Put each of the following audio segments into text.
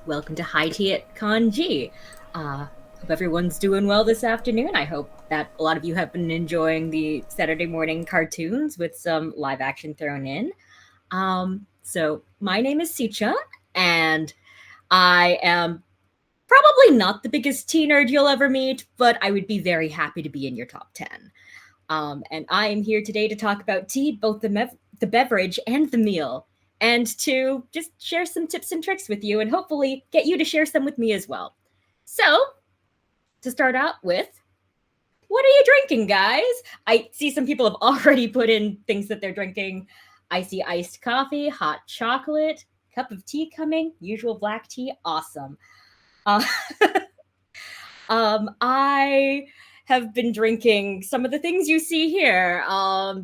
Welcome to High Tea at Con G. Hope everyone's doing well this afternoon. I hope that a lot of you have been enjoying the Saturday morning cartoons with some live action thrown in. So my name is Sicha, and I am probably not the biggest tea nerd you'll ever meet, but I would be very happy to be in your top 10. And I am here today to talk about tea, both the beverage and the meal, and to just share some tips and tricks with you and hopefully get you to share some with me as well. So, to start out with, what are you drinking, guys? I see some people have already put in things that they're drinking. I see iced coffee, hot chocolate, cup of tea coming, usual black tea, awesome. Uh, I have been drinking some of the things you see here.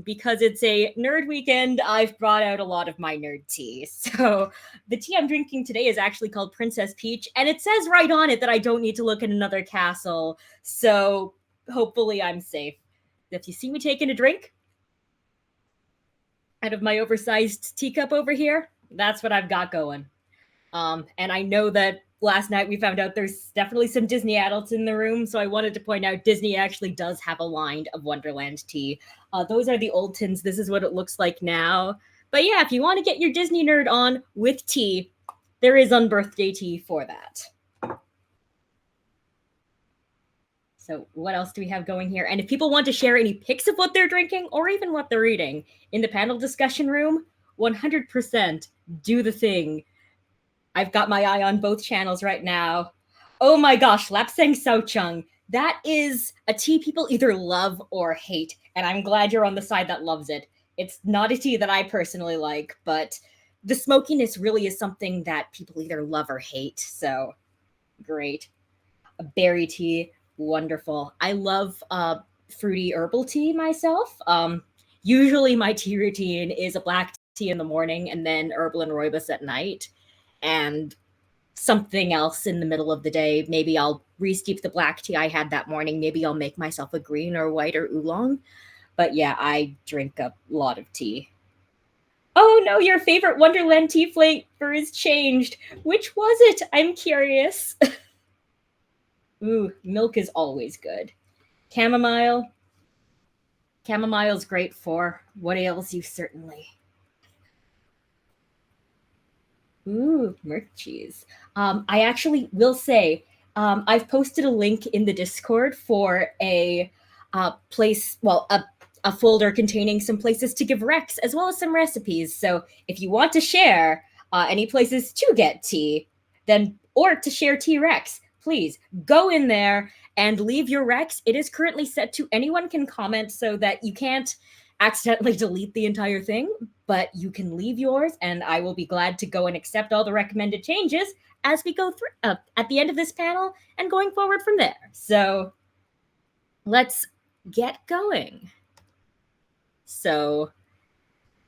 Because it's a nerd weekend, I've brought out a lot of my nerd tea. So the tea I'm drinking today is actually called Princess Peach, and it says right on it that I don't need to look at another castle. So hopefully I'm safe. If you see me taking a drink out of my oversized teacup over here, that's what I've got going. And I know that last night we found out there's definitely some Disney adults in the room, so I wanted to point out Disney actually does have a line of Wonderland tea. Those are the old tins. This is what it looks like now. But yeah, if you want to get your Disney nerd on with tea, there is unbirthday tea for that. So what else do we have going here? And if people want to share any pics of what they're drinking or even what they're eating in the panel discussion room, 100% do the thing. I've got my eye on both channels right now. Oh my gosh, Lapsang Souchung. That is a tea people either love or hate, and I'm glad you're on the side that loves it. It's not a tea that I personally like, but the smokiness really is something that people either love or hate, so great. A berry tea, wonderful. I love fruity herbal tea myself. Usually my tea routine is a black tea in the morning and then herbal and rooibos at night, and something else in the middle of the day. Maybe I'll re-steep the black tea I had that morning. Maybe I'll make myself a green or white or oolong. But yeah, I drink a lot of tea. Oh no, your favorite Wonderland tea flavor is changed. Which was it? I'm curious. Ooh, milk is always good. Chamomile. Chamomile's great for what ails you, certainly. Ooh, Merc cheese. I actually will say, I've posted a link in the Discord for a place, well, a folder containing some places to give recs as well as some recipes. So if you want to share any places to get tea, then or to share tea recs, please go in there and leave your recs. It is currently set to anyone can comment so that you can't accidentally delete the entire thing, but you can leave yours, and I will be glad to go and accept all the recommended changes as we go through at the end of this panel and going forward from there. So let's get going. So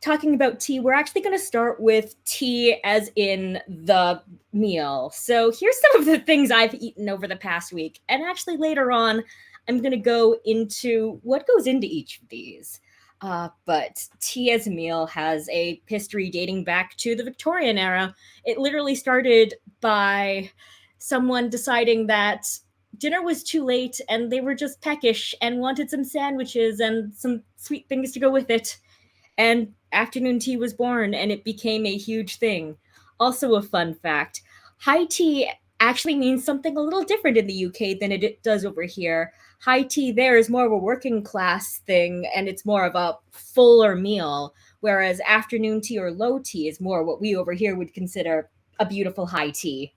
talking about tea, we're actually going to start with tea as in the meal. So here's some of the things I've eaten over the past week, and actually later on, I'm going to go into what goes into each of these. But tea as a meal has a history dating back to the Victorian era. It literally started by someone deciding that dinner was too late and they were just peckish and wanted some sandwiches and some sweet things to go with it. And afternoon tea was born and it became a huge thing. Also, a fun fact, high tea actually means something a little different in the UK than it does over here. High tea there is more of a working class thing and it's more of a fuller meal, whereas afternoon tea or low tea is more what we over here would consider a beautiful high tea.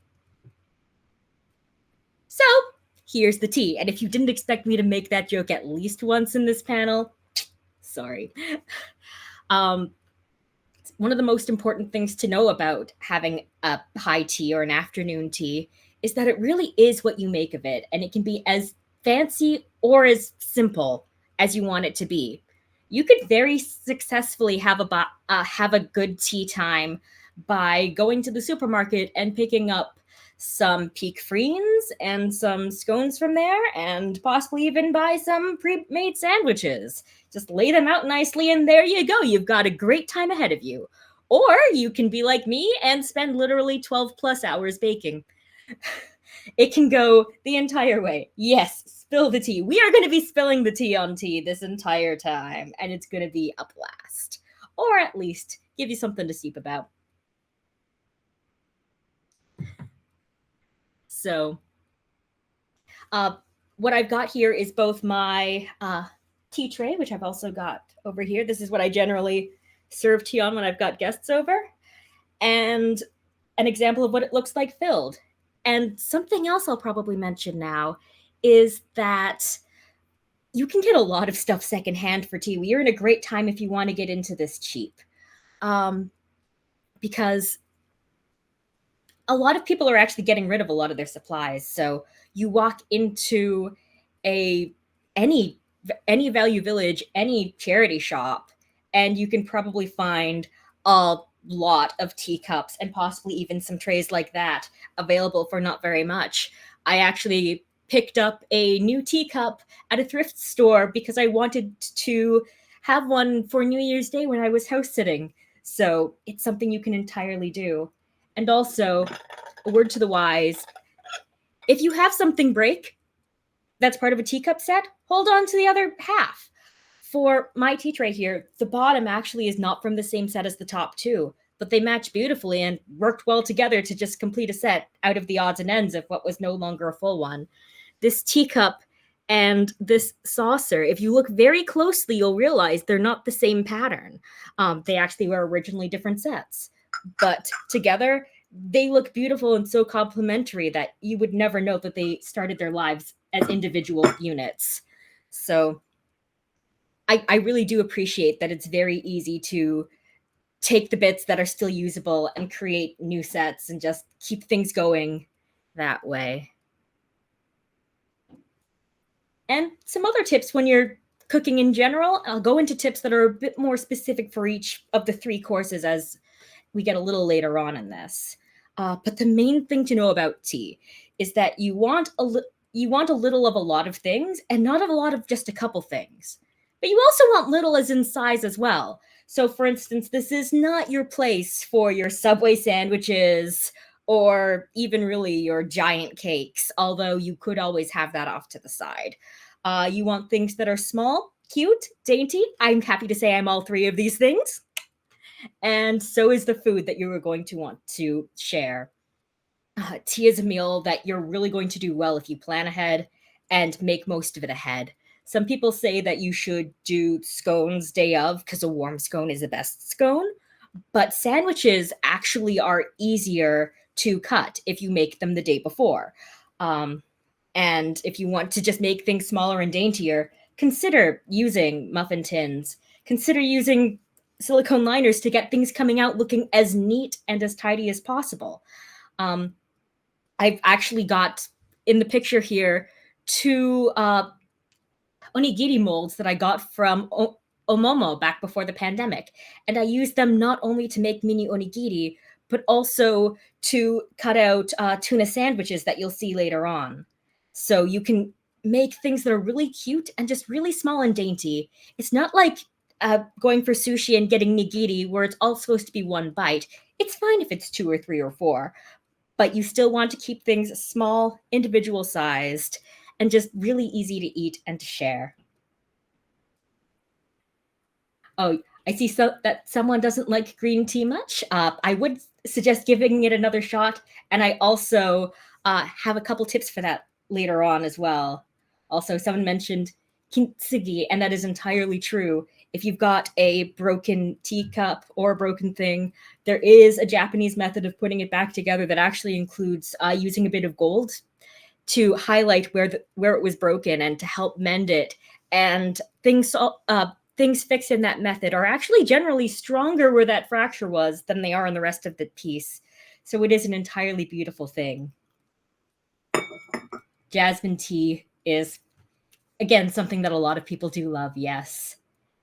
So here's the tea. And if you didn't expect me to make that joke at least once in this panel, sorry. One of the most important things to know about having a high tea or an afternoon tea is that it really is what you make of it, and it can be as fancy or as simple as you want it to be. You could very successfully have a good tea time by going to the supermarket and picking up some peak freens and some scones from there, and possibly even buy some pre-made sandwiches. Just lay them out nicely, and there you go. You've got a great time ahead of you. Or you can be like me and spend literally 12 plus hours baking. It can go the entire way. Yes, spill the tea. We are going to be spilling the tea on tea this entire time, and it's going to be a blast. Or at least give you something to steep about. So, uh, what I've got here is both my tea tray, which I've also got over here. This is what I generally serve tea on when I've got guests over, and an example of what it looks like filled. And something else I'll probably mention now is that you can get a lot of stuff secondhand for tea. We are in a great time if you want to get into this cheap, um, because a lot of people are actually getting rid of a lot of their supplies. So you walk into a any any value village, any charity shop, and you can probably find a lot of teacups and possibly even some trays like that available for not very much. I actually picked up a new teacup at a thrift store because I wanted to have one for New Year's Day when I was house sitting. So it's something you can entirely do. And also, a word to the wise, if you have something break that's part of a teacup set, hold on to the other half. For my tea tray here, the bottom actually is not from the same set as the top two, but they match beautifully and worked well together to just complete a set out of the odds and ends of what was no longer a full one. This teacup and this saucer, if you look very closely, you'll realize they're not the same pattern. They actually were originally different sets, but together they look beautiful and so complementary that you would never know that they started their lives as individual units. So I really do appreciate that it's very easy to take the bits that are still usable and create new sets and just keep things going that way. And some other tips when you're cooking in general, I'll go into tips that are a bit more specific for each of the three courses as we get a little later on in this. But the main thing to know about tea is that you want a little of a lot of things and not a lot of just a couple things. But you also want little as in size as well. So, for instance, this is not your place for your Subway sandwiches or even really your giant cakes, although you could always have that off to the side. You want things that are small, cute, dainty. I'm happy to say I'm all three of these things. And so is the food that you are going to want to share. Tea is a meal that you're really going to do well if you plan ahead and make most of it ahead. Some people say that you should do scones day of because a warm scone is the best scone, but sandwiches actually are easier to cut if you make them the day before. Um, and if you want to just make things smaller and daintier, consider using muffin tins. Consider using silicone liners to get things coming out looking as neat and as tidy as possible. Um, I've actually got in the picture here two onigiri molds that I got from Omomo back before the pandemic. And I used them not only to make mini onigiri, but also to cut out tuna sandwiches that you'll see later on. So you can make things that are really cute and just really small and dainty. It's not like going for sushi and getting nigiri where it's all supposed to be one bite. It's fine if it's two or three or four, but you still want to keep things small, individual sized, and just really easy to eat and to share. Oh, I see that someone doesn't like green tea much. I would suggest giving it another shot, and I also have a couple tips for that later on as well. Also, someone mentioned kintsugi, and that is entirely true. If you've got a broken teacup or a broken thing, there is a Japanese method of putting it back together that actually includes using a bit of gold to highlight where it was broken and to help mend it. And things fixed in that method are actually generally stronger where that fracture was than they are in the rest of the piece. So it is an entirely beautiful thing. Jasmine tea is, again, something that a lot of people do love, yes.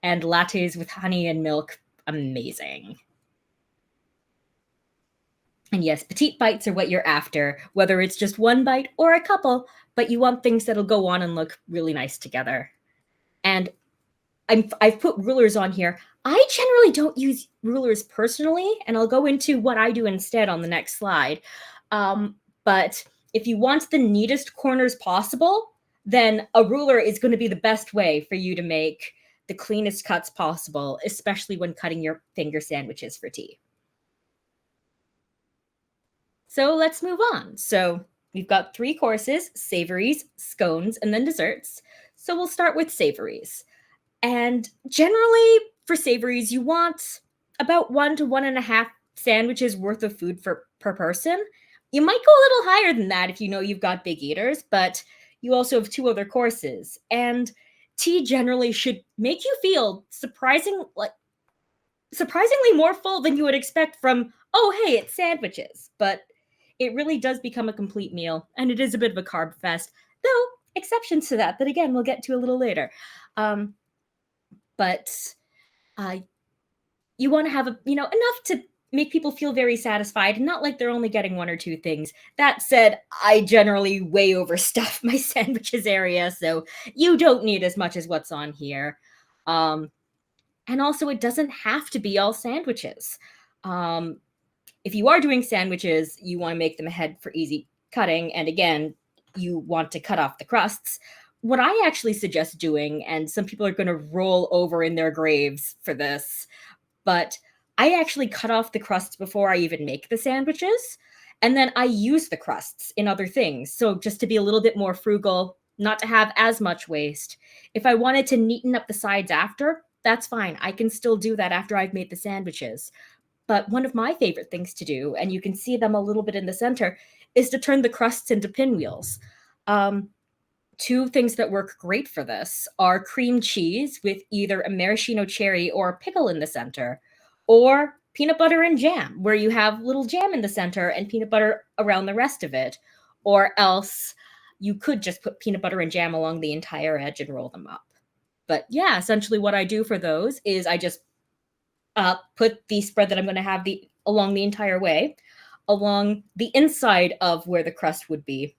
And lattes with honey and milk, amazing. And yes, petite bites are what you're after, whether it's just one bite or a couple, but you want things that'll go on and look really nice together. And I've put rulers on here. I generally don't use rulers personally, and I'll go into what I do instead on the next slide. But if you want the neatest corners possible, then a ruler is going to be the best way for you to make the cleanest cuts possible, especially when cutting your finger sandwiches for tea. So let's move on. So we've got 3 courses: savories, scones, and then desserts. So we'll start with savories. And generally, for savories, you want about 1 to 1.5 sandwiches worth of food per person. You might go a little higher than that if you know you've got big eaters, but you also have 2 other courses. And tea generally should make you feel surprisingly more full than you would expect from, oh, hey, it's sandwiches. But it really does become a complete meal, and it is a bit of a carb fest, though exceptions to that again we'll get to a little later. But you want to have enough to make people feel very satisfied, and not like they're only getting 1 or 2 things. That said, I generally way overstuff my sandwiches area, so you don't need as much as what's on here. And also, it doesn't have to be all sandwiches. If you are doing sandwiches, you want to make them ahead for easy cutting, and again, you want to cut off the crusts. What I actually suggest doing, and some people are going to roll over in their graves for this, but I actually cut off the crusts before I even make the sandwiches, and then I use the crusts in other things. So just to be a little bit more frugal, not to have as much waste. If I wanted to neaten up the sides after, that's fine. I can still do that after I've made the sandwiches. But one of my favorite things to do, and you can see them a little bit in the center, is to turn the crusts into pinwheels. 2 things that work great for this are cream cheese with either a maraschino cherry or a pickle in the center, or peanut butter and jam, where you have little jam in the center and peanut butter around the rest of it. Or else you could just put peanut butter and jam along the entire edge and roll them up. But yeah, essentially what I do for those is I just put the spread that I'm going to have along the entire way, along the inside of where the crust would be,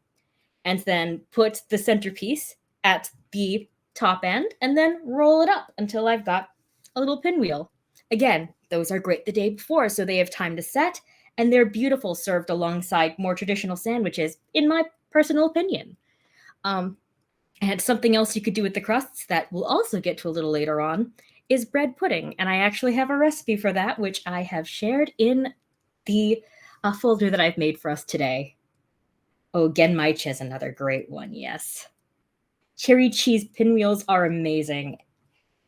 and then put the centerpiece at the top end, and then roll it up until I've got a little pinwheel. Again, those are great the day before, so they have time to set, and they're beautiful served alongside more traditional sandwiches, in my personal opinion. And something else you could do with the crusts that we'll also get to a little later on is bread pudding. And I actually have a recipe for that, which I have shared in the folder that I've made for us today. Oh, genmaicha is another great one, yes. Cherry cheese pinwheels are amazing.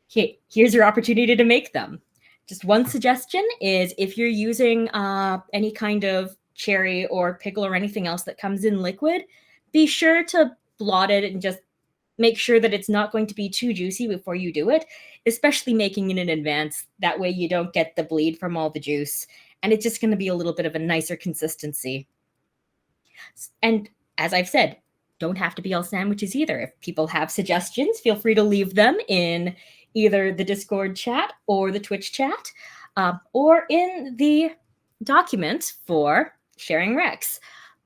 Here's your opportunity to make them. Just one suggestion is, if you're using any kind of cherry or pickle or anything else that comes in liquid, be sure to blot it and just make sure that it's not going to be too juicy before you do it, especially making it in advance. That way you don't get the bleed from all the juice, and it's just going to be a little bit of a nicer consistency. And as I've said, don't have to be all sandwiches either. If people have suggestions, feel free to leave them in either the Discord chat or the Twitch chat, or in the document for sharing Rex.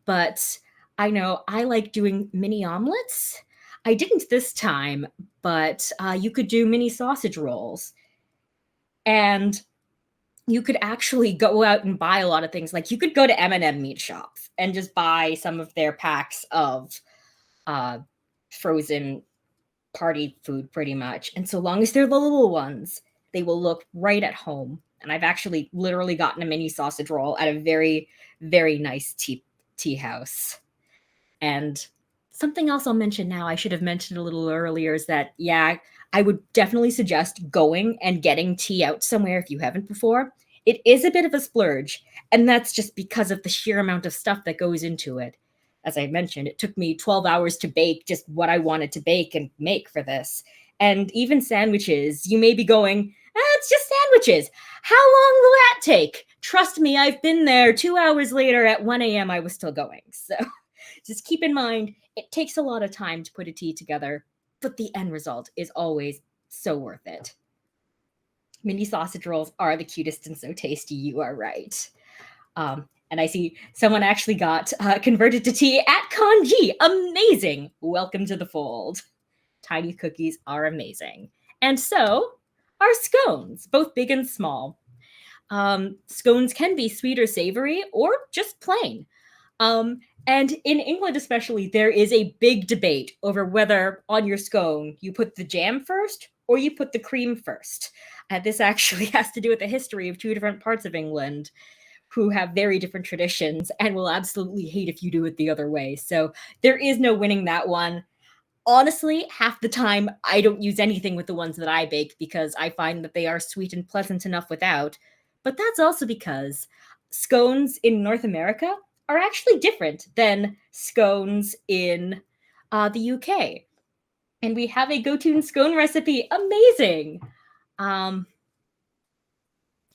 But I know I like doing mini omelets. I didn't this time, but you could do mini sausage rolls. And you could actually go out and buy a lot of things. Like, you could go to M&M meat shops and just buy some of their packs of frozen party food, pretty much. And so long as they're the little ones, they will look right at home. And I've actually literally gotten a mini sausage roll at a very, very nice tea house. And something else I'll mention now, I should have mentioned a little earlier, is that, yeah, I would definitely suggest going and getting tea out somewhere if you haven't before. It is a bit of a splurge, and that's just because of the sheer amount of stuff that goes into it. As I mentioned, it took me 12 hours to bake just what I wanted to bake and make for this. And even sandwiches, you may be going, it's just sandwiches. How long will that take? Trust me, I've been there. 2 hours later at 1 a.m., I was still going. So just keep in mind, it takes a lot of time to put a tea together, but the end result is always so worth it. Mini sausage rolls are the cutest and so tasty, you are right. And I see someone actually got converted to tea at Kanji. Amazing. Welcome to the fold. Tiny cookies are amazing. And so are scones, both big and small. Scones can be sweet or savory or just plain. And in England, especially, there is a big debate over whether on your scone you put the jam first or you put the cream first. This actually has to do with the history of two different parts of England who have very different traditions and will absolutely hate if you do it the other way. So there is no winning that one. Honestly, half the time I don't use anything with the ones that I bake because I find that they are sweet and pleasant enough without. But that's also because scones in North America are actually different than scones in the UK. And we have a go-to scone recipe. Amazing. Um,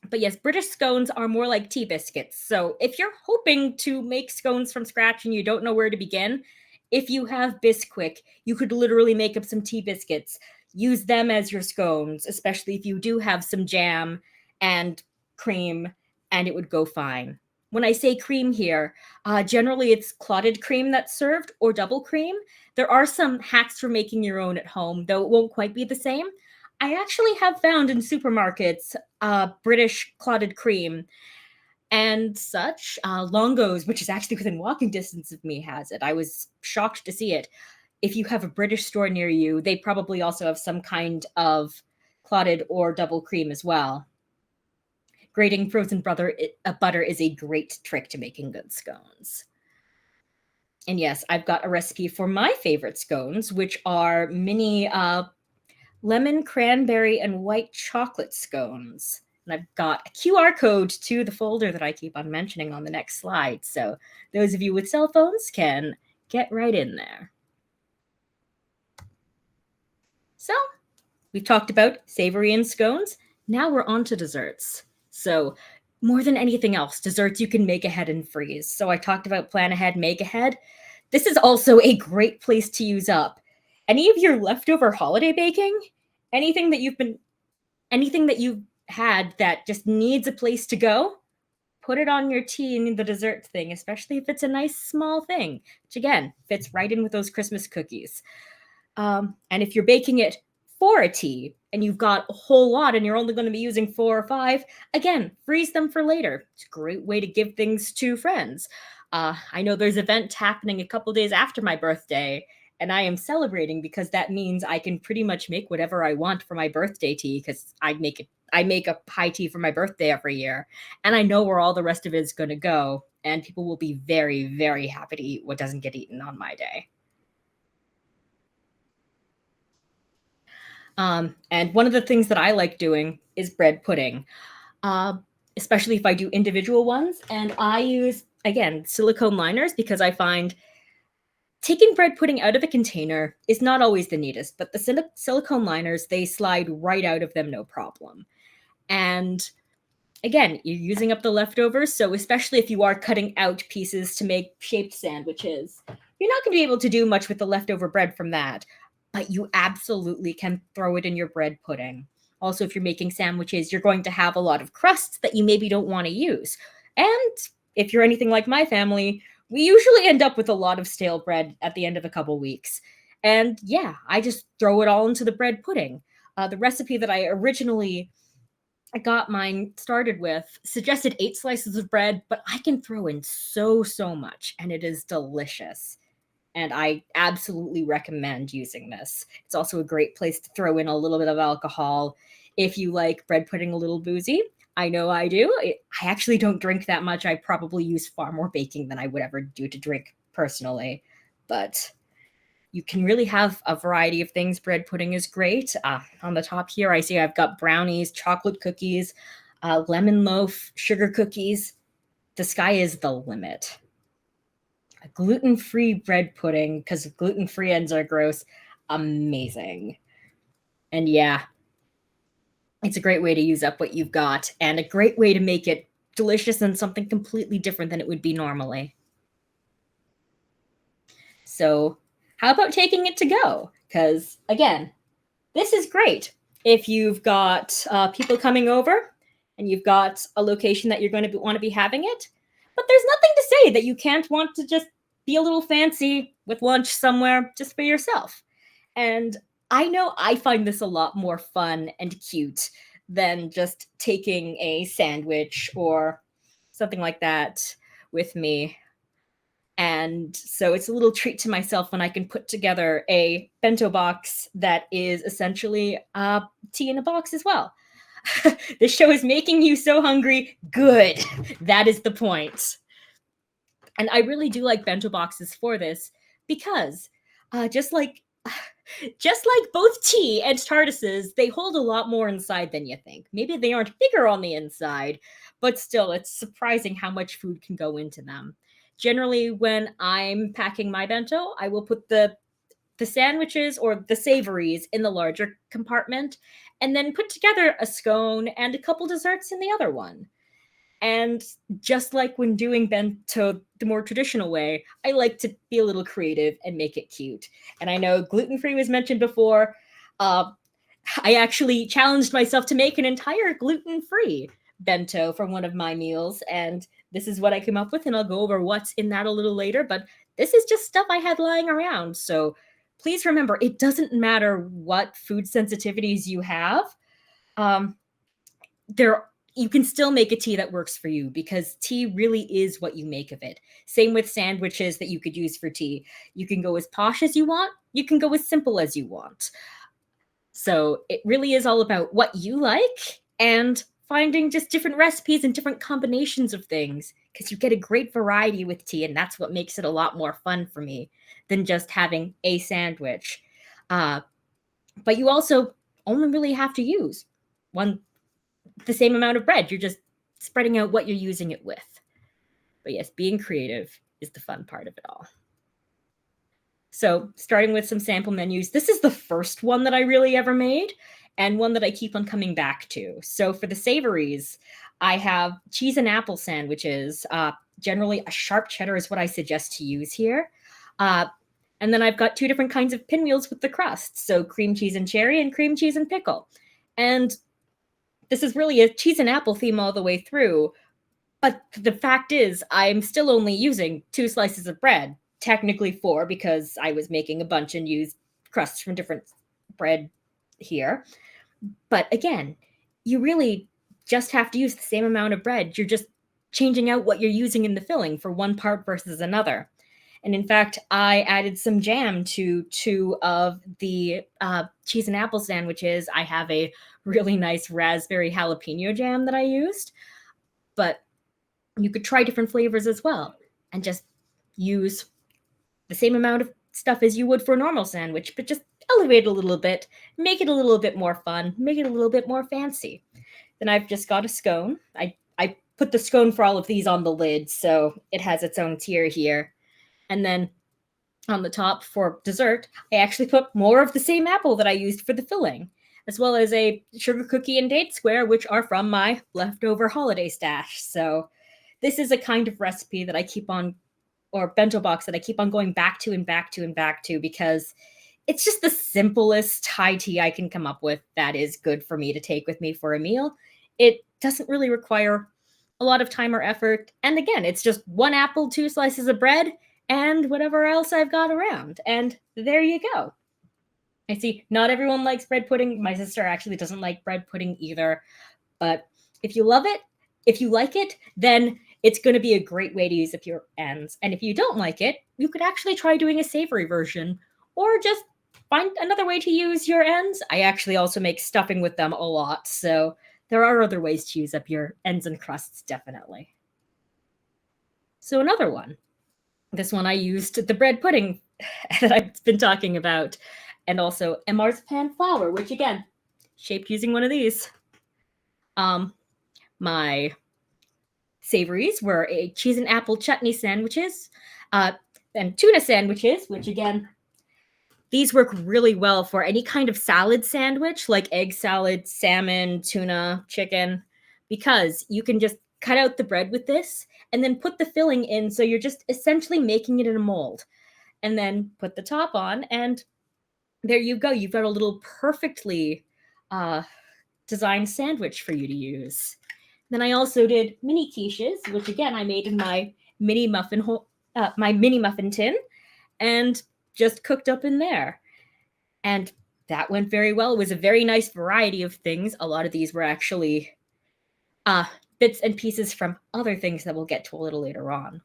but yes, British scones are more like tea biscuits. So if you're hoping to make scones from scratch and you don't know where to begin, if you have Bisquick, you could literally make up some tea biscuits. Use them as your scones, especially if you do have some jam and cream, and it would go fine. When I say cream here, generally it's clotted cream that's served or double cream. There are some hacks for making your own at home, though it won't quite be the same. I actually have found in supermarkets British clotted cream and such. Longo's, which is actually within walking distance of me, has it. I was shocked to see it. If you have a British store near you, they probably also have some kind of clotted or double cream as well. Grating frozen butter is a great trick to making good scones. And yes, I've got a recipe for my favorite scones, which are mini lemon, cranberry, and white chocolate scones. And I've got a QR code to the folder that I keep on mentioning on the next slide. So those of you with cell phones can get right in there. So we've talked about savory and scones. Now we're on to desserts. So more than anything else, desserts you can make ahead and freeze. So I talked about plan ahead, make ahead. This is also a great place to use up any of your leftover holiday baking, anything that you've had that just needs a place to go, put it on your tea and the dessert thing, especially if it's a nice small thing, which again fits right in with those Christmas cookies. And if you're baking it for a tea and you've got a whole lot and you're only going to be using 4 or 5, again, freeze them for later. It's a great way to give things to friends. I know there's an event happening a couple days after my birthday, and I am celebrating because that means I can pretty much make whatever I want for my birthday tea because I make a high tea for my birthday every year, and I know where all the rest of it is going to go, and people will be very, very happy to eat what doesn't get eaten on my day. And one of the things that I like doing is bread pudding, uh, especially if I do individual ones. And I use, again, silicone liners because I find taking bread pudding out of a container is not always the neatest, but the silicone liners, they slide right out of them no problem. And again, you're using up the leftovers. So, especially if you are cutting out pieces to make shaped sandwiches, you're not going to be able to do much with the leftover bread from that. But you absolutely can throw it in your bread pudding. Also, if you're making sandwiches, you're going to have a lot of crusts that you maybe don't want to use. And if you're anything like my family, we usually end up with a lot of stale bread at the end of a couple weeks. And yeah, I just throw it all into the bread pudding. The recipe that I got mine started with suggested 8 slices of bread, but I can throw in so much, and it is delicious. And I absolutely recommend using this. It's also a great place to throw in a little bit of alcohol if you like bread pudding a little boozy. I know I do. I actually don't drink that much. I probably use far more baking than I would ever do to drink personally. But you can really have a variety of things. Bread pudding is great. On the top here, I see I've got brownies, chocolate cookies, lemon loaf, sugar cookies. The sky is the limit. A gluten-free bread pudding, because gluten-free ends are gross. Amazing. And yeah, it's a great way to use up what you've got and a great way to make it delicious and something completely different than it would be normally. So, how about taking it to go? Because again, this is great if you've got people coming over and you've got a location that you're going to want to be having it. But there's nothing to say that you can't want to just be a little fancy with lunch somewhere just for yourself. And I know I find this a lot more fun and cute than just taking a sandwich or something like that with me. And so it's a little treat to myself when I can put together a bento box that is essentially tea in a box as well. This show is making you so hungry. Good. That is the point. And I really do like bento boxes for this because just like just like both tea and TARDISes, they hold a lot more inside than you think. Maybe they aren't bigger on the inside, but still, it's surprising how much food can go into them. Generally, when I'm packing my bento, I will put the sandwiches or the savories in the larger compartment, and then put together a scone and a couple desserts in the other one. And just like when doing bento the more traditional way, I like to be a little creative and make it cute. And I know gluten free was mentioned before. Uh, I actually challenged myself to make an entire gluten free bento for one of my meals. And this is what I came up with. And I'll go over what's in that a little later. But this is just stuff I had lying around. So please remember, it doesn't matter what food sensitivities you have. Um, there you can still make a tea that works for you because tea really is what you make of it. Same with sandwiches that you could use for tea. You can go as posh as you want, you can go as simple as you want. So it really is all about what you like and finding just different recipes and different combinations of things because you get a great variety with tea, and that's what makes it a lot more fun for me than just having a sandwich. Uh, but you also only really have to use one the same amount of bread. You're just spreading out what you're using it with. But yes, being creative is the fun part of it all. So, starting with some sample menus, this is the first one that I really ever made and one that I keep on coming back to. So, for the savories, I have cheese and apple sandwiches. Generally, a sharp cheddar is what I suggest to use here. And then I've got two different kinds of pinwheels with the crust. So, cream cheese and cherry and cream cheese and pickle. And this is really a cheese and apple theme all the way through. But the fact is, I'm still only using 2 slices of bread, technically 4 because I was making a bunch and used crusts from different bread here. But again, you really just have to use the same amount of bread. You're just changing out what you're using in the filling for one part versus another. And in fact, I added some jam to 2 of the cheese and apple sandwiches. I have a really nice raspberry jalapeno jam that I used. But you could try different flavors as well and just use the same amount of stuff as you would for a normal sandwich, but just elevate it a little bit, make it a little bit more fun, make it a little bit more fancy. Then I've just got a scone. I put the scone for all of these on the lid, so it has its own tier here. And then on the top for dessert, I actually put more of the same apple that I used for the filling, as well as a sugar cookie and date square, which are from my leftover holiday stash. So this is a kind of recipe that I keep on, or bento box that I keep on going back to and back to and back to because it's just the simplest Thai tea I can come up with that is good for me to take with me for a meal. It doesn't really require a lot of time or effort. And again, it's just 1 apple, 2 slices of bread, and whatever else I've got around. And there you go. I see not everyone likes bread pudding. My sister actually doesn't like bread pudding either. But if you love it, if you like it, then it's going to be a great way to use up your ends. And if you don't like it, you could actually try doing a savory version or just find another way to use your ends. I actually also make stuffing with them a lot. So there are other ways to use up your ends and crusts, definitely. So another one. This one I used the bread pudding that I've been talking about, and also a marzipan flour, which again, shaped using one of these. My savories were a cheese and apple chutney sandwiches, and tuna sandwiches, which again, these work really well for any kind of salad sandwich, like egg salad, salmon, tuna, chicken, because you can just cut out the bread with this and then put the filling in. So you're just essentially making it in a mold and then put the top on. And there you go. You've got a little perfectly designed sandwich for you to use. Then I also did mini quiches, which again, I made in my mini muffin tin and just cooked up in there. And that went very well. It was a very nice variety of things. A lot of these were actually uh, bits and pieces from other things that we'll get to a little later on.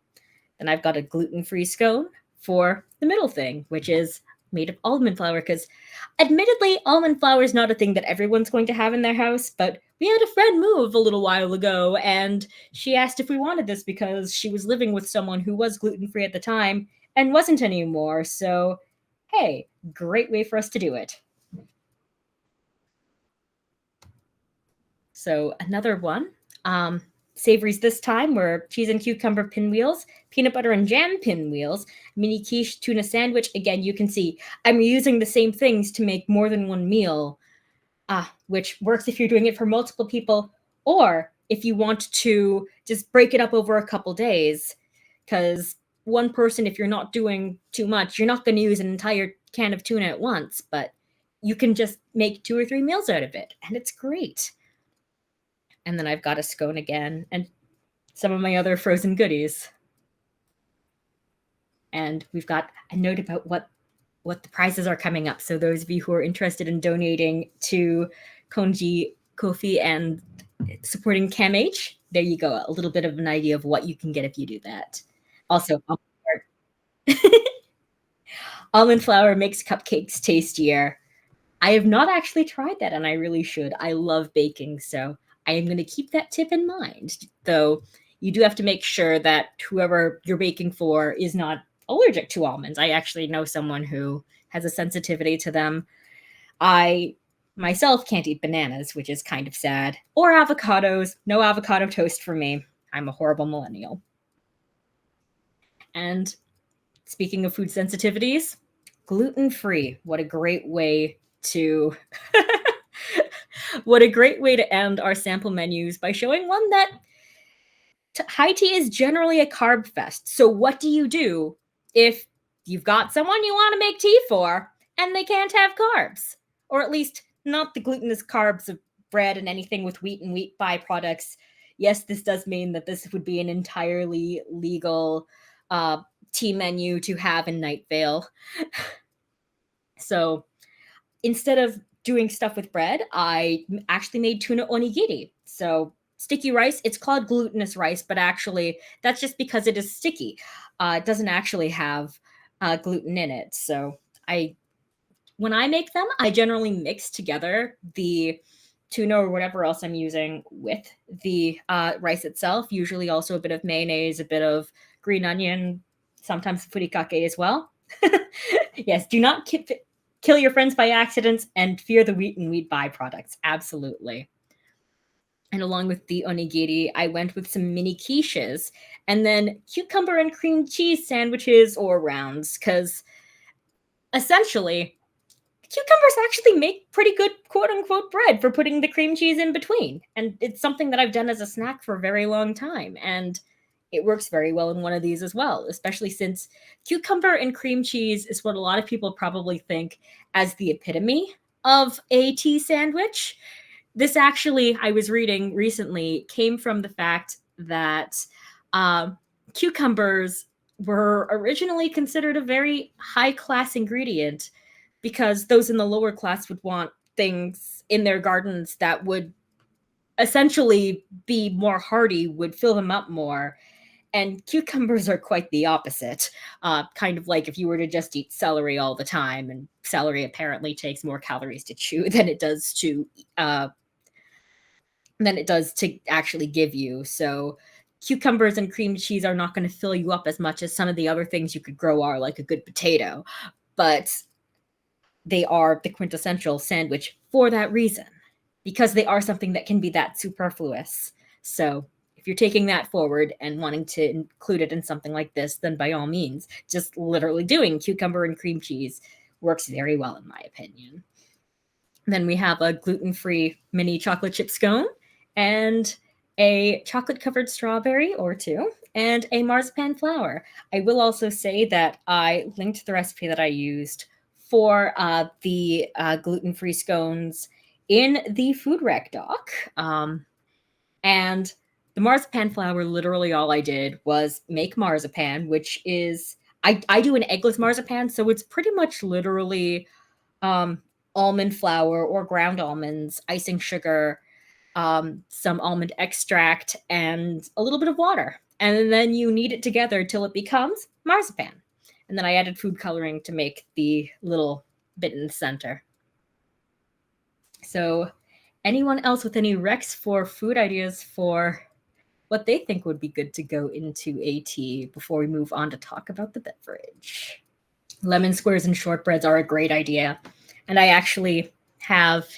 Then I've got a gluten-free scone for the middle thing, which is made of almond flour, because admittedly, almond flour is not a thing that everyone's going to have in their house, but we had a friend move a little while ago, and she asked if we wanted this because she was living with someone who was gluten-free at the time and wasn't anymore. So, hey, great way for us to do it. So another one. Savories this time were cheese and cucumber pinwheels, peanut butter and jam pinwheels, mini quiche tuna sandwich. Again, you can see I'm using the same things to make more than one meal, which works if you're doing it for multiple people, or if you want to just break it up over a couple days. Because one person, if you're not doing too much, you're not going to use an entire can of tuna at once, but you can just make 2 or 3 meals out of it, and it's great. And then I've got a scone again and some of my other frozen goodies. And we've got a note about what the prizes are coming up. So those of you who are interested in donating to Konji Kofi and supporting CAMH, there you go. A little bit of an idea of what you can get if you do that. Also, almond flour makes cupcakes tastier. I have not actually tried that, and I really should. I love baking, so I am going to keep that tip in mind. Though you do have to make sure that whoever you're baking for is not allergic to almonds. I actually know someone who has a sensitivity to them. I myself can't eat bananas, which is kind of sad, or avocados. No avocado toast for me. I'm a horrible millennial. And speaking of food sensitivities, gluten free. What a great way to what a great way to end our sample menus by showing one that high tea is generally a carb fest. So what do you do if you've got someone you want to make tea for and they can't have carbs? Or at least not the glutinous carbs of bread and anything with wheat and wheat byproducts. Yes, this does mean that this would be an entirely legal tea menu to have in Night Vale. So instead of doing stuff with bread, I actually made tuna onigiri. So sticky rice, it's called glutinous rice, but actually that's just because it is sticky. It doesn't actually have gluten in it. So when I make them, I generally mix together the tuna or whatever else I'm using with the rice itself. Usually also a bit of mayonnaise, a bit of green onion, sometimes furikake as well. Yes, do not kill your friends by accident and fear the wheat and wheat byproducts. Absolutely. And along with the onigiri, I went with some mini quiches and then cucumber and cream cheese sandwiches or rounds, because essentially, cucumbers actually make pretty good quote unquote bread for putting the cream cheese in between. And it's something that I've done as a snack for a very long time. And it works very well in one of these as well, especially since cucumber and cream cheese is what a lot of people probably think as the epitome of a tea sandwich. This actually, I was reading recently, came from the fact that cucumbers were originally considered a very high class ingredient because those in the lower class would want things in their gardens that would essentially be more hardy, would fill them up more. And cucumbers are quite the opposite. Kind of like if you were to just eat celery all the time, and celery apparently takes more calories to chew than it does to actually give you. So cucumbers and cream cheese are not going to fill you up as much as some of the other things you could grow are, like a good potato. But they are the quintessential sandwich for that reason, because they are something that can be that superfluous. So if you're taking that forward and wanting to include it in something like this, then by all means, just literally doing cucumber and cream cheese works very well, in my opinion. Then we have a gluten-free mini chocolate chip scone and a chocolate covered strawberry or two, and a marzipan flower. I will also say that I linked the recipe that I used for the gluten-free scones in the food rec doc. And the marzipan flour, literally all I did was make marzipan, which is, I do an eggless marzipan, so it's pretty much literally um, almond flour or ground almonds, icing sugar, some almond extract, and a little bit of water. And then you knead it together till it becomes marzipan. And then I added food coloring to make the little bit in the center. So, anyone else with any recs for food ideas for what they think would be good to go into a tea before we move on to talk about the beverage? Lemon squares and shortbreads are a great idea. And I actually have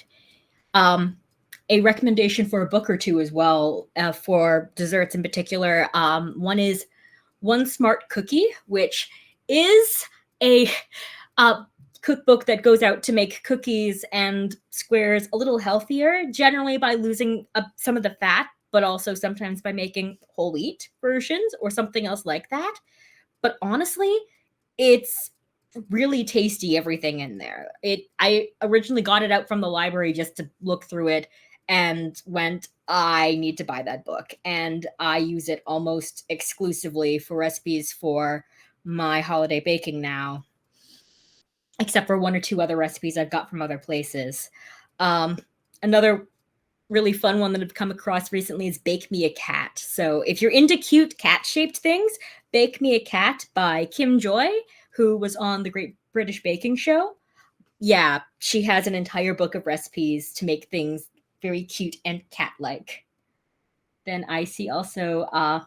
a recommendation for a book or two as well for desserts in particular. One is One Smart Cookie, which is a cookbook that goes out to make cookies and squares a little healthier, generally by losing some of the fat, but also sometimes by making whole wheat versions or something else like that. But honestly, it's really tasty, everything in there. I originally got it out from the library just to look through it and went, I need to buy that book. And I use it almost exclusively for recipes for my holiday baking now, except for one or two other recipes I've got from other places. Another really fun one that I've come across recently is Bake Me a Cat. So if you're into cute cat-shaped things, Bake Me a Cat by Kim Joy, who was on the Great British Baking Show. Yeah, she has an entire book of recipes to make things very cute and cat-like. Then I see also, I'm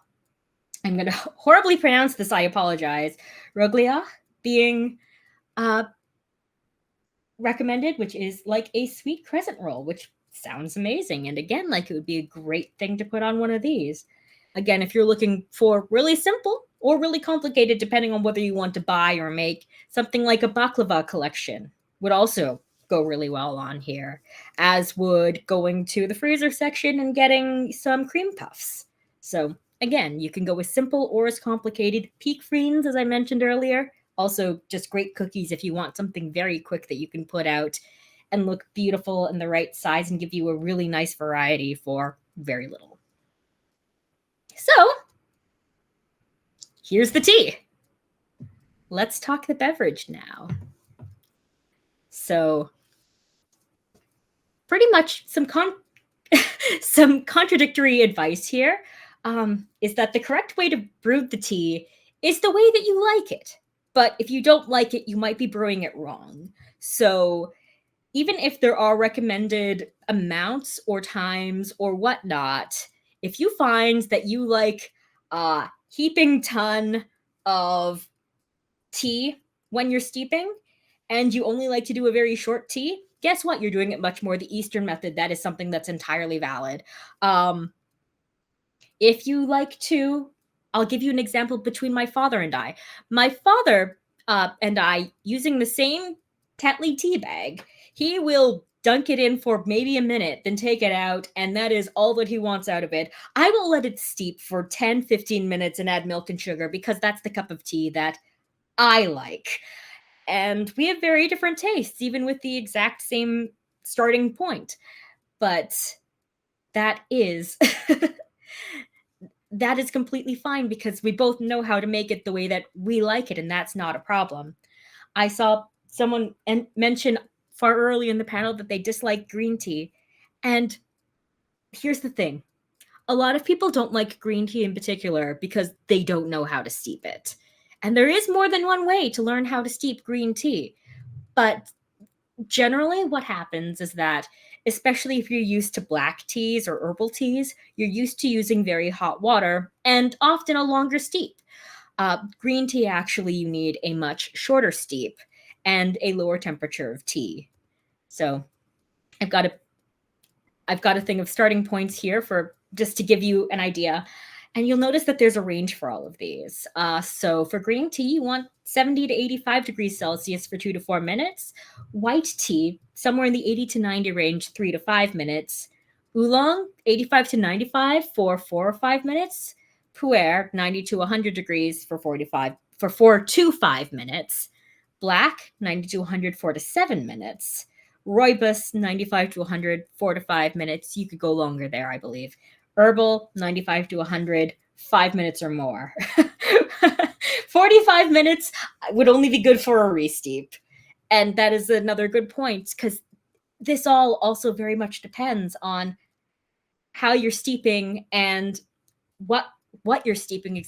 going to horribly pronounce this, I apologize, Roglia being recommended, which is like a sweet crescent roll, which sounds amazing. And again, like it would be a great thing to put on one of these. Again, if you're looking for really simple or really complicated, depending on whether you want to buy or make, something like a baklava collection would also go really well on here, as would going to the freezer section and getting some cream puffs. So again, you can go as simple or as complicated. Peak Freens, as I mentioned earlier, also just great cookies if you want something very quick that you can put out and look beautiful in the right size and give you a really nice variety for very little. So here's the tea. Let's talk the beverage now. So pretty much some contradictory advice here is that the correct way to brew the tea is the way that you like it. But if you don't like it, you might be brewing it wrong. So even if there are recommended amounts or times or whatnot, if you find that you like a heaping ton of tea when you're steeping and you only like to do a very short tea, guess what? You're doing it much more the Eastern method. That is something that's entirely valid. If you like to, I'll give you an example between my father and I. My father and I, using the same Tetley tea bag, he will dunk it in for maybe a minute, then take it out, and that is all that he wants out of it. I will let it steep for 10, 15 minutes and add milk and sugar because that's the cup of tea that I like. And we have very different tastes, even with the exact same starting point. But that is that is completely fine because we both know how to make it the way that we like it, and that's not a problem. I saw someone mention far early in the panel that they dislike green tea. And here's the thing. A lot of people don't like green tea in particular because they don't know how to steep it. And there is more than one way to learn how to steep green tea. But generally what happens is that, especially if you're used to black teas or herbal teas, you're used to using very hot water and often a longer steep. Green tea, actually, you need a much shorter steep and a lower temperature of tea. So I've got a thing of starting points here for just to give you an idea. And you'll notice that there's a range for all of these. So for green tea, you want 70 to 85 degrees Celsius for 2 to 4 minutes. White tea, somewhere in the 80 to 90 range, 3 to 5 minutes. Oolong, 85 to 95 for 4 or 5 minutes. Pu'er, 90 to 100 degrees for 4 to 5 minutes. Black, 90 to 100, 4 to 7 minutes. Rooibos, 95 to 100, 4 to 5 minutes. You could go longer there, I believe. Herbal, 95 to 100, 5 minutes or more. 45 minutes would only be good for a re-steep. And that is another good point, because this all also very much depends on how you're steeping and what what you're steeping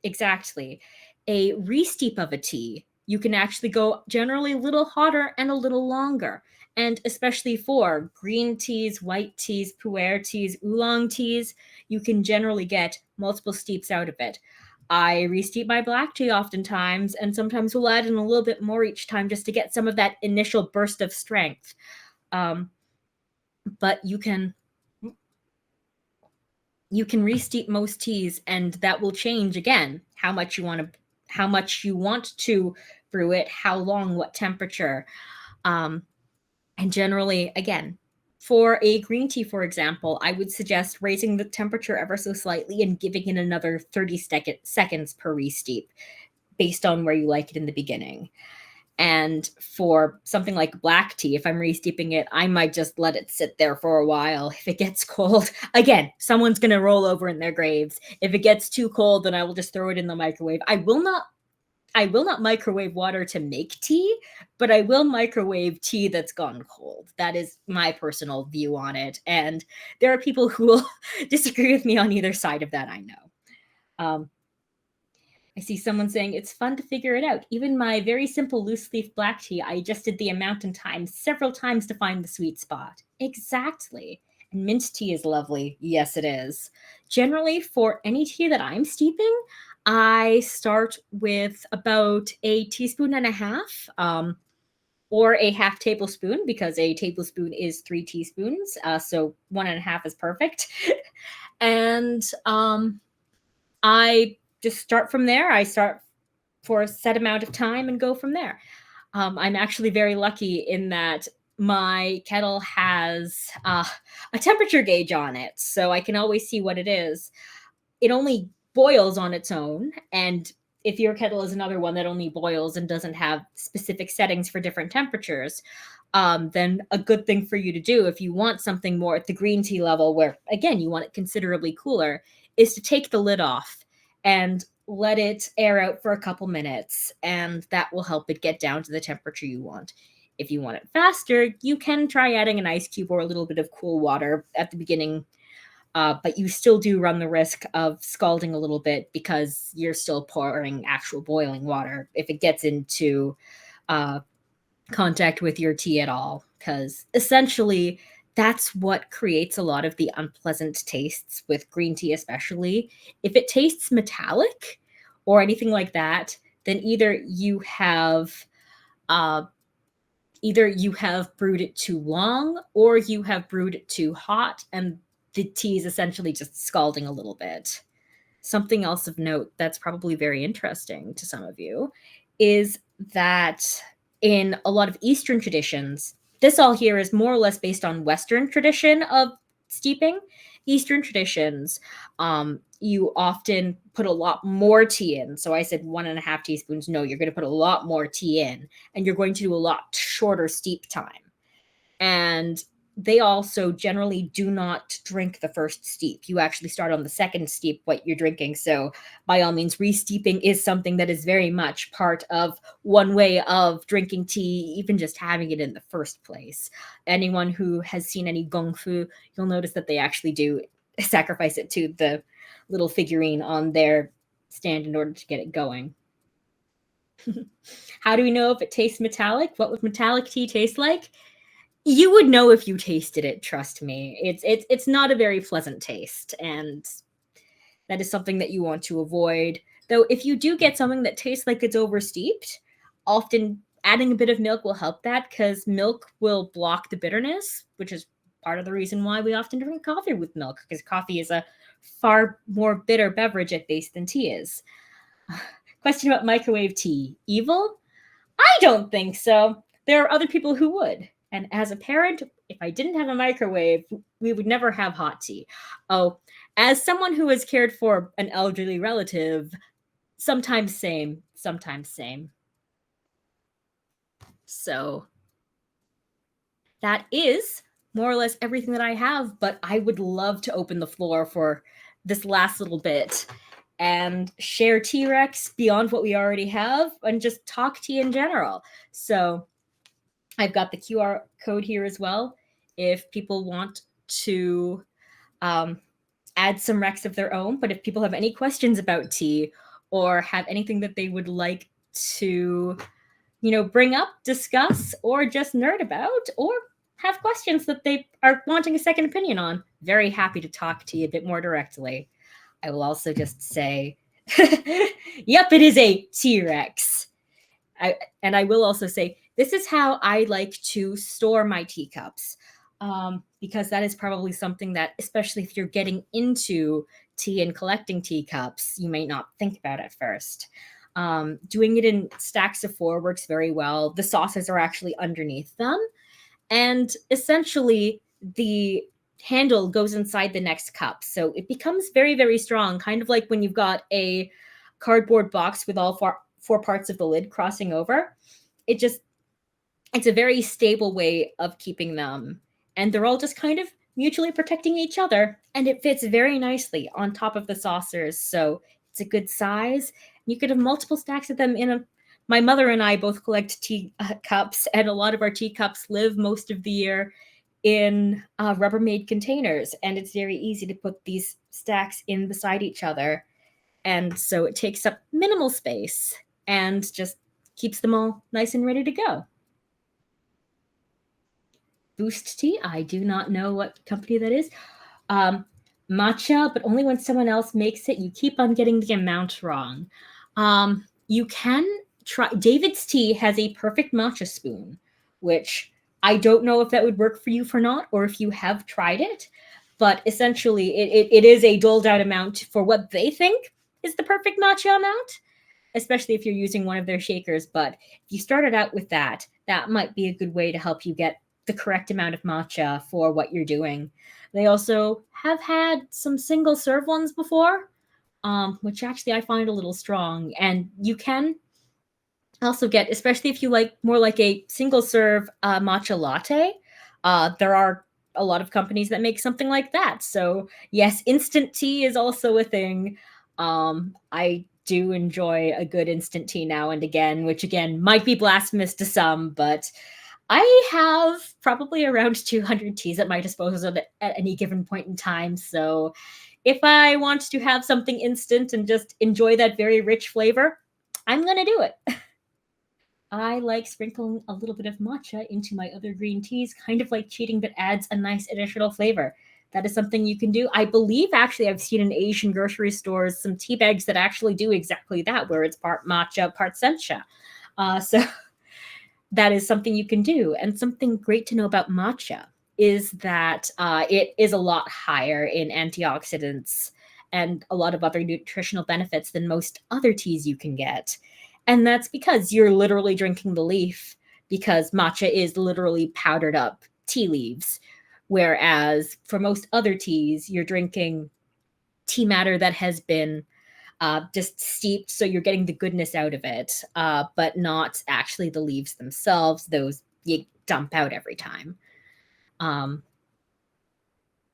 exactly. A re-steep of a tea, you can actually go generally a little hotter and a little longer. And especially for green teas, white teas, pu'er teas, oolong teas, you can generally get multiple steeps out of it. I re-steep my black tea oftentimes, and sometimes we'll add in a little bit more each time just to get some of that initial burst of strength. Um, but you can re-steep most teas, and that will change again how much you want to brew it, how long, what temperature. um, and generally, again, for a green tea, for example, I would suggest raising the temperature ever so slightly and giving it another 30 seconds per re-steep, based on where you like it in the beginning. And for something like black tea, if I'm re-steeping it, I might just let it sit there for a while. If it gets cold, again, someone's going to roll over in their graves. If it gets too cold, then I will just throw it in the microwave. I will not microwave water to make tea, but I will microwave tea that's gone cold. That is my personal view on it. And there are people who will disagree with me on either side of that, I know. Um, I see someone saying it's fun to figure it out. Even my very simple loose leaf black tea, I adjusted the amount and time several times to find the sweet spot. Exactly. And mint tea is lovely. Yes, it is. Generally, for any tea that I'm steeping, I start with about a teaspoon and a half, or a half tablespoon, because a tablespoon is 3 teaspoons. So 1.5 is perfect. And I just start from there. I start for a set amount of time and go from there. I'm actually very lucky in that my kettle has a temperature gauge on it, so I can always see what it is. It only boils on its own, and if your kettle is another one that only boils and doesn't have specific settings for different temperatures, then a good thing for you to do if you want something more at the green tea level, where again you want it considerably cooler, is to take the lid off and let it air out for a couple minutes, and that will help it get down to the temperature you want. If you want it faster, you can try adding an ice cube or a little bit of cool water at the beginning, but you still do run the risk of scalding a little bit because you're still pouring actual boiling water if it gets into uh, contact with your tea at all. Because essentially, that's what creates a lot of the unpleasant tastes with green tea, especially. If it tastes metallic or anything like that, then uh, either you have brewed it too long or you have brewed it too hot, and the tea is essentially just scalding a little bit. Something else of note that's probably very interesting to some of you is that in a lot of Eastern traditions, this all here is more or less based on Western tradition of steeping. Eastern traditions, you often put a lot more tea in. So I said 1.5 teaspoons. No, you're going to put a lot more tea in, and you're going to do a lot shorter steep time. And they also generally do not drink the first steep. You actually start on the second steep what you're drinking. So by all means, re-steeping is something that is very much part of one way of drinking tea, even just having it in the first place. Anyone who has seen any gong fu, you'll notice that they actually do sacrifice it to the little figurine on their stand in order to get it going. How do we know if it tastes metallic? What would metallic tea taste like? You would know if you tasted it, trust me. It's not a very pleasant taste, and that is something that you want to avoid. Though if you do get something that tastes like it's oversteeped, often adding a bit of milk will help that, because milk will block the bitterness, which is part of the reason why we often drink coffee with milk, because coffee is a far more bitter beverage at base than tea is. Question about microwave tea. Evil? I don't think so. There are other people who would. And as a parent, if I didn't have a microwave, we would never have hot tea. Oh, as someone who has cared for an elderly relative, sometimes same, sometimes same. So that is more or less everything that I have, but I would love to open the floor for this last little bit and share T Rex beyond what we already have and just talk tea in general. So I've got the QR code here as well if people want to um, add some recs of their own. But if people have any questions about tea or have anything that they would like to, bring up, discuss, or just nerd about, or have questions that they are wanting a second opinion on, very happy to talk to you a bit more directly. I will also just say, yep, it is a T-Rex. And I will also say, this is how I like to store my teacups, because that is probably something that, especially if you're getting into tea and collecting teacups, you may not think about at first. Doing it in stacks of 4 works very well. The saucers are actually underneath them. And essentially, the handle goes inside the next cup. So it becomes very, very strong, kind of like when you've got a cardboard box with all four parts of the lid crossing over. It's a very stable way of keeping them. And they're all just kind of mutually protecting each other. And it fits very nicely on top of the saucers. So it's a good size. You could have multiple stacks of them in a. My mother and I both collect tea cups, and a lot of our teacups live most of the year in Rubbermaid containers. And it's very easy to put these stacks in beside each other. And so it takes up minimal space and just keeps them all nice and ready to go. Boost tea, I do not know what company that is. Matcha, but only when someone else makes it. You keep on getting the amount wrong. You can try. David's Tea has a perfect matcha spoon, which I don't know if that would work for you or not, or if you have tried it. But essentially, it is a doled out amount for what they think is the perfect matcha amount, especially if you're using one of their shakers. But if you started out with that, that might be a good way to help you get the correct amount of matcha for what you're doing. They also have had some single serve ones before, which actually I find a little strong. And you can also get, especially if you like more like a single serve matcha latte, there are a lot of companies that make something like that. So yes, instant tea is also a thing. I do enjoy a good instant tea now and again, which again might be blasphemous to some, but I have probably around 200 teas at my disposal at any given point in time. So if I want to have something instant and just enjoy that very rich flavor, I'm going to do it. I like sprinkling a little bit of matcha into my other green teas, kind of like cheating, but adds a nice additional flavor. That is something you can do. I believe actually I've seen in Asian grocery stores some tea bags that actually do exactly that, where it's part matcha, part sencha. So that is something you can do. And something great to know about matcha is that it is a lot higher in antioxidants and a lot of other nutritional benefits than most other teas you can get. And that's because you're literally drinking the leaf, because matcha is literally powdered up tea leaves. Whereas for most other teas, you're drinking tea matter that has been just steeped, so you're getting the goodness out of it, but not actually the leaves themselves. Those you dump out every time.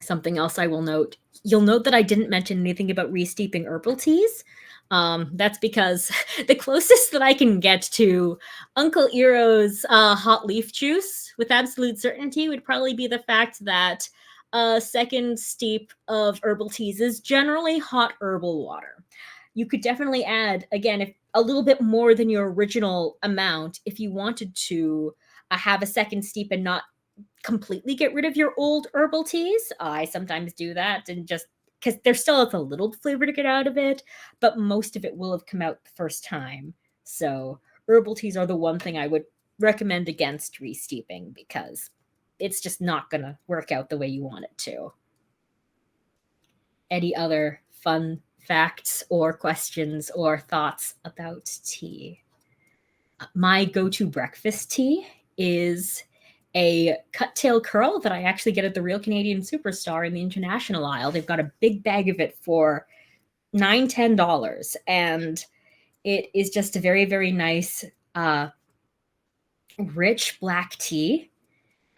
Something else I will note, you'll note that I didn't mention anything about re-steeping herbal teas. That's because the closest that I can get to Uncle Eero's hot leaf juice with absolute certainty would probably be the fact that a second steep of herbal teas is generally hot herbal water. You could definitely add, again, if a little bit more than your original amount, if you wanted to have a second steep and not completely get rid of your old herbal teas. I sometimes do that, and just because there's still a little flavor to get out of it, but most of it will have come out the first time. So herbal teas are the one thing I would recommend against re-steeping, because it's just not going to work out the way you want it to. Any other fun facts or questions or thoughts about tea? My go-to breakfast tea is a cut tail curl that I actually get at the Real Canadian Superstore in the international aisle. They've got a big bag of it for $9-10, and it is just a very, very nice, rich black tea.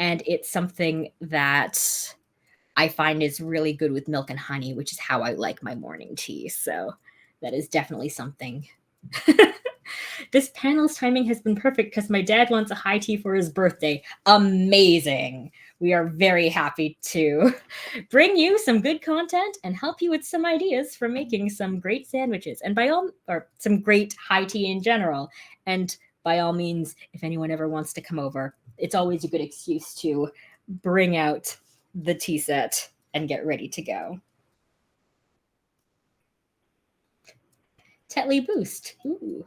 And it's something that I find is really good with milk and honey, which is how I like my morning tea. So that is definitely something This panel's timing has been perfect because my dad wants a high tea for his birthday. Amazing. We are very happy to bring you some good content and help you with some ideas for making some great sandwiches and or some great high tea in general. And by all means, if anyone ever wants to come over, it's always a good excuse to bring out the tea set and get ready to go. Tetley Boost. Ooh.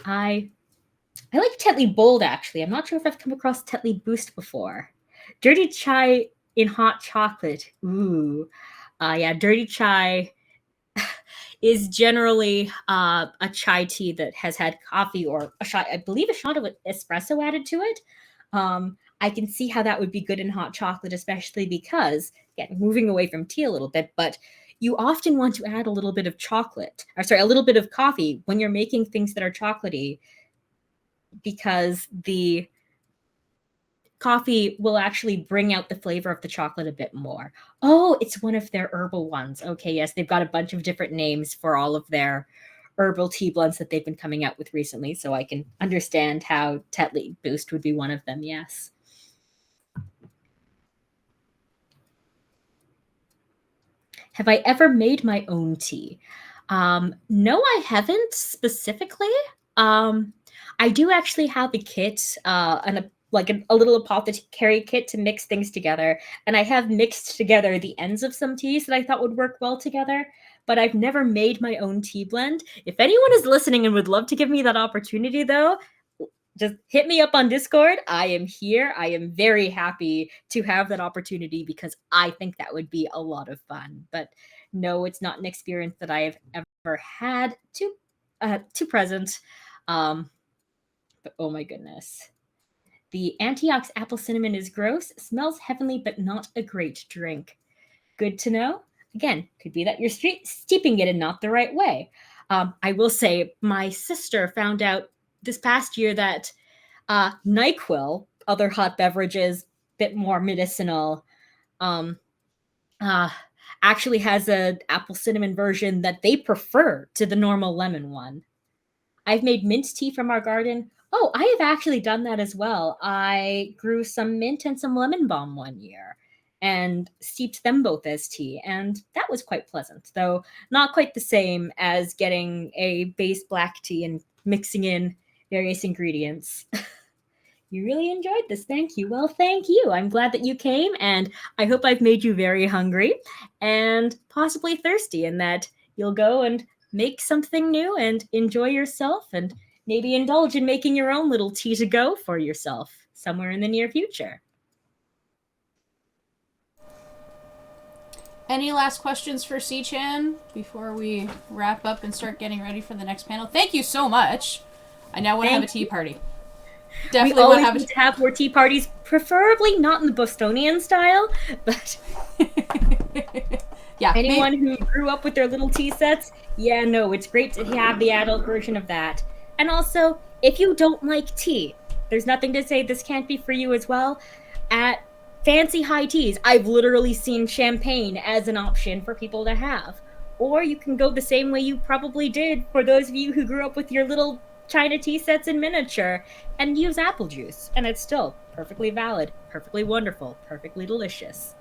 I like Tetley Bold actually. I'm not sure if I've come across Tetley Boost before. Dirty chai in hot chocolate. Ooh. Yeah, dirty chai is generally a chai tea that has had coffee or a shot, I believe a shot of espresso added to it. I can see how that would be good in hot chocolate, especially because, again, moving away from tea a little bit, but you often want to add a little bit of chocolate, or sorry, a little bit of coffee when you're making things that are chocolatey, because the coffee will actually bring out the flavor of the chocolate a bit more. Oh, it's one of their herbal ones. Okay, yes, they've got a bunch of different names for all of their herbal tea blends that they've been coming out with recently, so I can understand how Tetley Boost would be one of them, yes. Have I ever made my own tea? No, I haven't specifically. Um, I do actually have a kit and a little apothecary kit to mix things together, and I have mixed together the ends of some teas that I thought would work well together. But I've never made my own tea blend. If anyone is listening and would love to give me that opportunity, though, just hit me up on Discord. I am here. I am very happy to have that opportunity because I think that would be a lot of fun. But no, it's not an experience that I have ever had to present. But oh my goodness. The Antiox apple cinnamon is gross, smells heavenly, but not a great drink. Good to know. Again, could be that you're steeping it in not the right way. I will say my sister found out this past year that NyQuil, other hot beverages, bit more medicinal, um, uh, actually has an apple cinnamon version that they prefer to the normal lemon one. I've made mint tea from our garden. Oh, I have actually done that as well. I grew some mint and some lemon balm one year and steeped them both as tea, and that was quite pleasant, though not quite the same as getting a base black tea and mixing in various ingredients. You really enjoyed this. Thank you. Well, thank you. I'm glad that you came, and I hope I've made you very hungry and possibly thirsty, and that you'll go and make something new and enjoy yourself and maybe indulge in making your own little tea to go for yourself somewhere in the near future. Any last questions for C-Chan before we wrap up and start getting ready for the next panel? Thank you so much. I now want to have a tea party. Definitely we always need to have more tea parties, preferably not in the Bostonian style, but yeah, anyone who grew up with their little tea sets, yeah, no, it's great to have the adult version of that. And also, if you don't like tea, there's nothing to say this can't be for you as well. At fancy high teas, I've literally seen champagne as an option for people to have. Or you can go the same way you probably did for those of you who grew up with your little China tea sets in miniature and use apple juice, and it's still perfectly valid, perfectly wonderful, perfectly delicious.